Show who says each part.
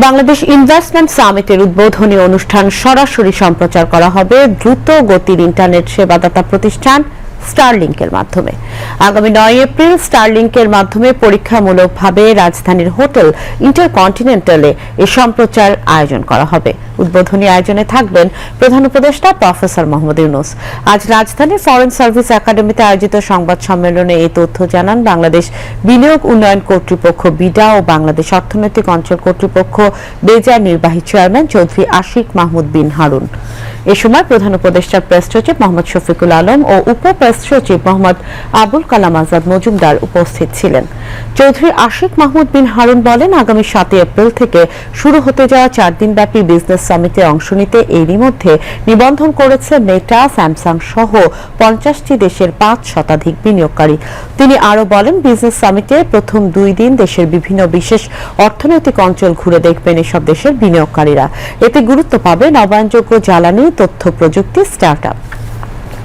Speaker 1: Bangladesh investment সামিটের উদ্বোধনী অনুষ্ঠান সরাসরি সম্প্রচার করা হবে দ্রুত গতির ইন্টারনেট সেবাদাতা প্রতিষ্ঠান স্টারলিংকের মাধ্যমে। আগামী 9 এপ্রিল স্টারলিংকের মাধ্যমে পরীক্ষামূলকভাবে রাজধানীর হোটেল ইন্টারকন্টিনেন্টালে এ সম্প্রচার আয়োজন করা হবে। উদ্বোধনী আয়োজনে থাকবেন প্রধান উপদেষ্টা প্রফেসর মোহাম্মদ ইউনূস। আজ রাজধানীর ফরেন সার্ভিস একাডেমিতে আয়োজিত সংবাদ সম্মেলনে এই তথ্য জানান বাংলাদেশ বিনিয়োগ উন্নয়ন কর্তৃপক্ষ বিডা ও বাংলাদেশ অর্থনৈতিক অঞ্চল কর্তৃপক্ষ বেজার নির্বাহী চেয়ারম্যান চৌধুরী আশিক মাহমুদ বিন হারুন। এ সময় প্রধান উপদেষ্টার প্রেস সচিব মোহাম্মদ শফিকুল আলম ও উপ প্রেস সচিব মোহাম্মদ আবুল কালাম আজাদ মজুমদার উপস্থিত ছিলেন। চৌধুরী আশিক মাহমুদ বিন হারুন বলেন, আগামী 7 এপ্রিল থেকে শুরু হতে যাওয়া 4 দিনব্যাপী বিজনেস সামিটে অংশ নিতে এরই মধ্যে নিবন্ধন করেছে মেটা, স্যামসাং সহ 50টি দেশের 5 শতাধিক বিনিয়োগকারী। তিনি আরো বলেন, বিজনেস সামিটে প্রথম 2 দিন দেশের বিভিন্ন বিশেষ অর্থনৈতিক অঞ্চল ঘুরে দেখবেন এসব দেশের বিনিয়োগকারীরা। এতে গুরুত্ব পাবে নবায়নযোগ্য জ্বালানি, তথ্য প্রযুক্তি, স্টার্টআপ।